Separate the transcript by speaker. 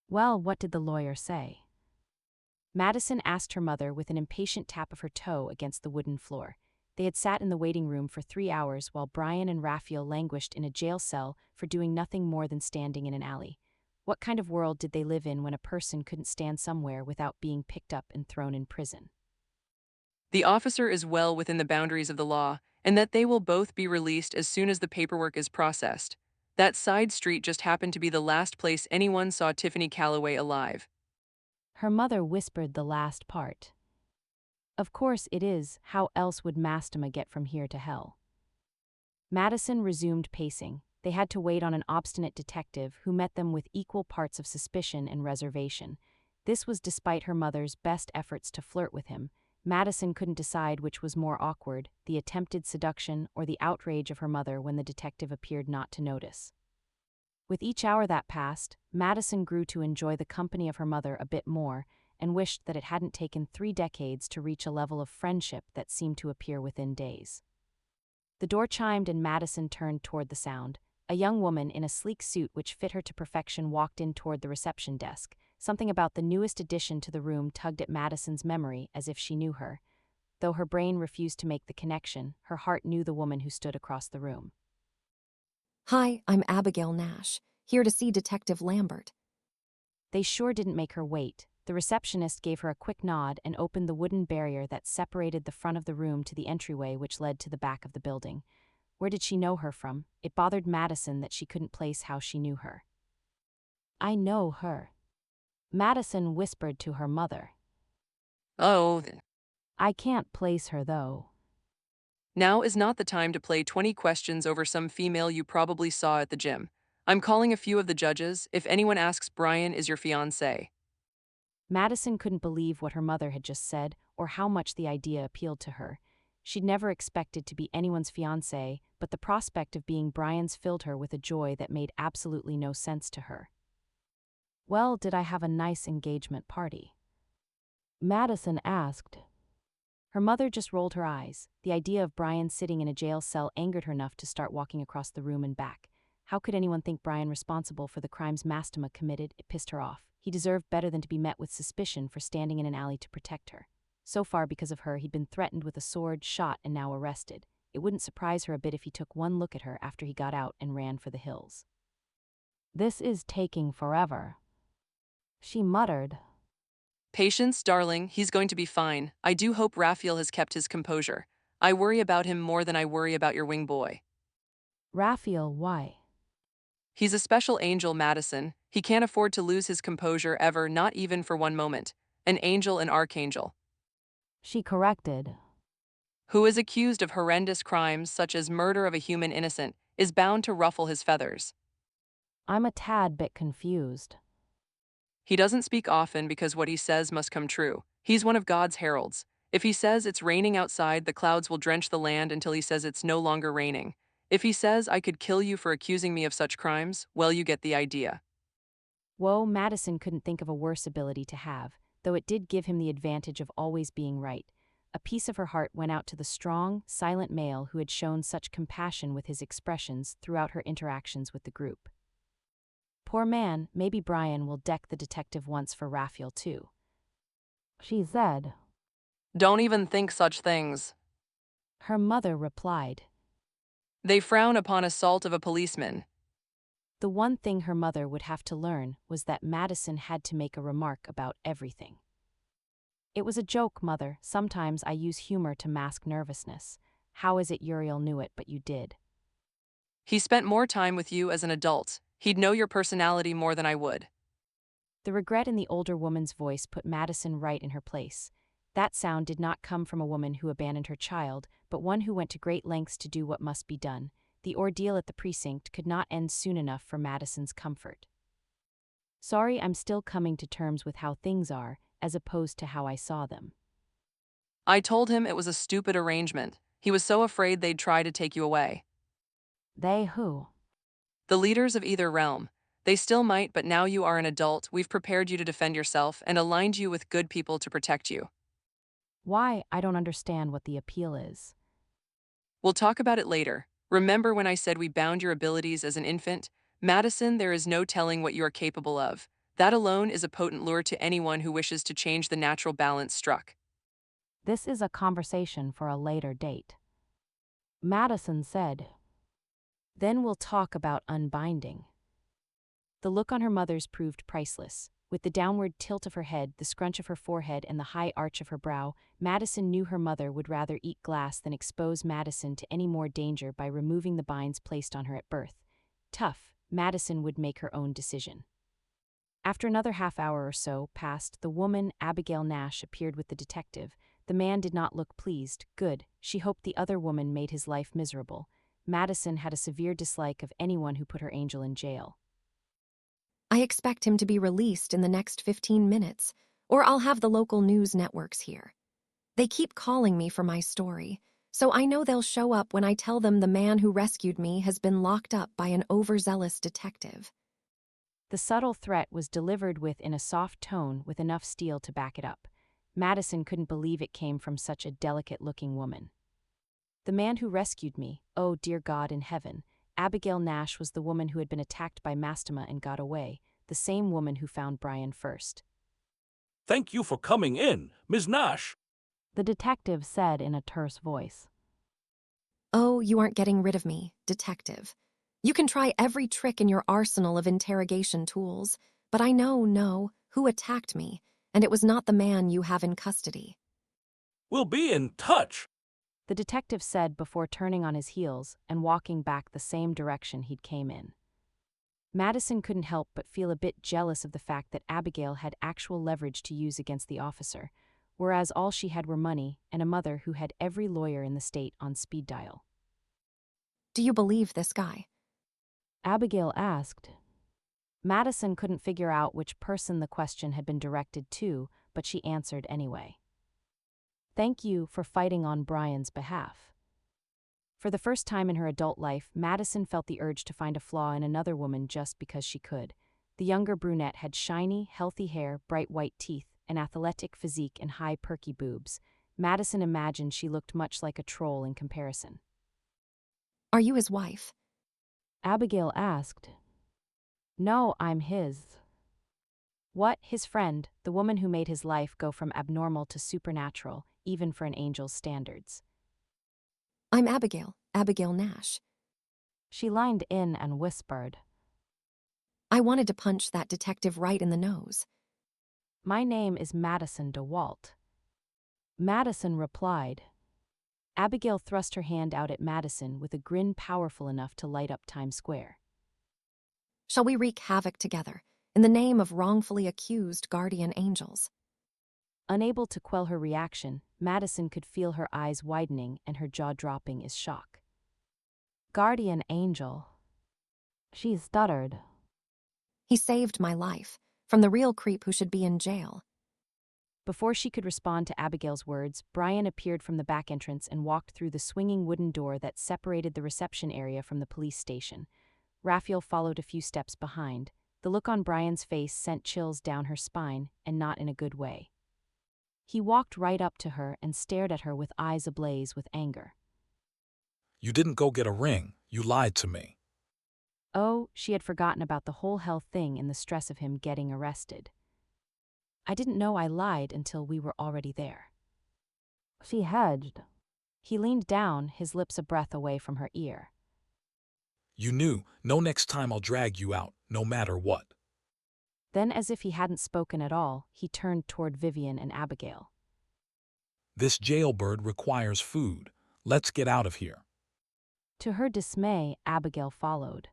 Speaker 1: Well, what did the lawyer say? Madison asked her mother with an impatient tap of her toe against the wooden floor. They had sat in the waiting room for 3 hours while Brian and Raphael languished in a jail cell for doing nothing more than standing in an alley. What kind of world did they live in when a person couldn't stand somewhere without being picked up and thrown in prison?
Speaker 2: The officer is well within the boundaries of the law, and that they will both be released as soon as the paperwork is processed. That side street just happened to be the last place anyone saw Tiffany Calloway alive.
Speaker 1: Her mother whispered the last part. Of course it is, how else would Mastema get from here to hell? Madison resumed pacing. They had to wait on an obstinate detective who met them with equal parts of suspicion and reservation. This was despite her mother's best efforts to flirt with him. Madison couldn't decide which was more awkward, the attempted seduction or the outrage of her mother when the detective appeared not to notice. With each hour that passed, Madison grew to enjoy the company of her mother a bit more and wished that it hadn't taken 3 decades to reach a level of friendship that seemed to appear within days. The door chimed and Madison turned toward the sound. A young woman in a sleek suit which fit her to perfection walked in toward the reception desk. Something about the newest addition to the room tugged at Madison's memory as if she knew her. Though her brain refused to make the connection, her heart knew the woman who stood across the room.
Speaker 3: Hi, I'm Abigail Nash, here to see Detective Lambert.
Speaker 1: They sure didn't make her wait. The receptionist gave her a quick nod and opened the wooden barrier that separated the front of the room to the entryway which led to the back of the building. Where did she know her from? It bothered Madison that she couldn't place how she knew her. I know her. Madison whispered to her mother.
Speaker 2: Oh,
Speaker 1: I can't place her though.
Speaker 2: now is not the time to play 20 questions over some female you probably saw at the gym. I'm calling a few of the judges. If anyone asks, Brian is your fiancé.
Speaker 1: Madison couldn't believe what her mother had just said or how much the idea appealed to her. She'd never expected to be anyone's fiancé, but the prospect of being Brian's filled her with a joy that made absolutely no sense to her. Well, did I have a nice engagement party? Madison asked. Her mother just rolled her eyes. The idea of Brian sitting in a jail cell angered her enough to start walking across the room and back. How could anyone think Brian responsible for the crimes Mastema committed? It pissed her off. He deserved better than to be met with suspicion for standing in an alley to protect her. So far, because of her, he'd been threatened with a sword, shot, and now arrested. It wouldn't surprise her a bit if he took one look at her after he got out and ran for the hills. This is taking forever, she muttered.
Speaker 2: Patience, darling, he's going to be fine. I do hope Raphael has kept his composure. I worry about him more than I worry about your wing boy.
Speaker 1: Raphael, why?
Speaker 2: He's a special angel, Madison. He can't afford to lose his composure ever, not even for one moment. An angel, an archangel.
Speaker 1: She corrected.
Speaker 2: Who is accused of horrendous crimes such as murder of a human innocent, is bound to ruffle his feathers.
Speaker 1: I'm a tad bit confused.
Speaker 2: He doesn't speak often because what he says must come true. He's one of God's heralds. If he says it's raining outside, the clouds will drench the land until he says it's no longer raining. If he says I could kill you for accusing me of such crimes, well, you get the idea.
Speaker 1: Whoa, Madison couldn't think of a worse ability to have, though it did give him the advantage of always being right. A piece of her heart went out to the strong, silent male who had shown such compassion with his expressions throughout her interactions with the group. Poor man, maybe Brian will deck the detective once for Raphael too, she said.
Speaker 2: Don't even think such things.
Speaker 1: Her mother replied.
Speaker 2: They frown upon assault of a policeman.
Speaker 1: The one thing her mother would have to learn was that Madison had to make a remark about everything. It was a joke, Mother. Sometimes I use humor to mask nervousness. How is it Uriel knew it, but you did?
Speaker 2: He spent more time with you as an adult. He'd know your personality more than I would.
Speaker 1: The regret in the older woman's voice put Madison right in her place. That sound did not come from a woman who abandoned her child, but one who went to great lengths to do what must be done. The ordeal at the precinct could not end soon enough for Madison's comfort. Sorry, I'm still coming to terms with how things are, as opposed to how I saw them.
Speaker 2: I told him it was a stupid arrangement. He was so afraid they'd try to take you away.
Speaker 1: They who?
Speaker 2: The leaders of either realm. They still might, but now you are an adult. We've prepared you to defend yourself and aligned you with good people to protect you.
Speaker 1: Why? I don't understand what the appeal is.
Speaker 2: We'll talk about it later. Remember when I said we bound your abilities as an infant? Madison, there is no telling what you are capable of. That alone is a potent lure to anyone who wishes to change the natural balance struck.
Speaker 1: This is a conversation for a later date. Madison said. Then we'll talk about unbinding. The look on her mother's proved priceless. With the downward tilt of her head, the scrunch of her forehead, and the high arch of her brow, Madison knew her mother would rather eat glass than expose Madison to any more danger by removing the binds placed on her at birth. Tough, Madison would make her own decision. After another half hour or so passed, the woman, Abigail Nash, appeared with the detective. The man did not look pleased. Good, she hoped the other woman made his life miserable. Madison had a severe dislike of anyone who put her angel in jail.
Speaker 3: I expect him to be released in the next 15 minutes, or I'll have the local news networks here. They keep calling me for my story, so I know they'll show up when I tell them the man who rescued me has been locked up by an overzealous detective.
Speaker 1: The subtle threat was delivered in a soft tone with enough steel to back it up. Madison couldn't believe it came from such a delicate-looking woman. The man who rescued me, oh dear God in heaven, Abigail Nash was the woman who had been attacked by Mastema and got away, the same woman who found Brian first.
Speaker 4: Thank you for coming in, Ms. Nash.
Speaker 1: The detective said in a terse voice.
Speaker 3: Oh, you aren't getting rid of me, detective. You can try every trick in your arsenal of interrogation tools, but I know who attacked me, and it was not the man you have in custody.
Speaker 4: We'll be in touch.
Speaker 1: The detective said before turning on his heels and walking back the same direction he'd came in. Madison couldn't help but feel a bit jealous of the fact that Abigail had actual leverage to use against the officer, whereas all she had were money and a mother who had every lawyer in the state on speed dial.
Speaker 3: Do you believe this guy?
Speaker 1: Abigail asked. Madison couldn't figure out which person the question had been directed to, but she answered anyway. Thank you for fighting on Brian's behalf. For the first time in her adult life, Madison felt the urge to find a flaw in another woman just because she could. The younger brunette had shiny, healthy hair, bright white teeth, an athletic physique, and high, perky boobs. Madison imagined she looked much like a troll in comparison.
Speaker 3: Are you his wife?
Speaker 1: Abigail asked. No, I'm his. What, his friend, the woman who made his life go from abnormal to supernatural, even for an angel's standards.
Speaker 3: I'm Abigail Nash.
Speaker 1: She leaned in and whispered.
Speaker 3: I wanted to punch that detective right in the nose.
Speaker 1: My name is Madison DeWalt. Madison replied. Abigail thrust her hand out at Madison with a grin powerful enough to light up Times Square.
Speaker 3: Shall we wreak havoc together, in the name of wrongfully accused guardian angels?
Speaker 1: Unable to quell her reaction, Madison could feel her eyes widening and her jaw dropping in shock. Guardian angel. She stuttered.
Speaker 3: He saved my life, from the real creep who should be in jail.
Speaker 1: Before she could respond to Abigail's words, Brian appeared from the back entrance and walked through the swinging wooden door that separated the reception area from the police station. Raphael followed a few steps behind. The look on Brian's face sent chills down her spine, and not in a good way. He walked right up to her and stared at her with eyes ablaze with anger.
Speaker 5: You didn't go get a ring. You lied to me.
Speaker 1: Oh, she had forgotten about the whole hell thing in the stress of him getting arrested. I didn't know I lied until we were already there. She hedged. He leaned down, his lips a breath away from her ear.
Speaker 5: You knew. No, next time I'll drag you out, no matter what.
Speaker 1: Then, as if he hadn't spoken at all, he turned toward Vivian and Abigail.
Speaker 5: This jailbird requires food. Let's get out of here.
Speaker 1: To her dismay, Abigail followed.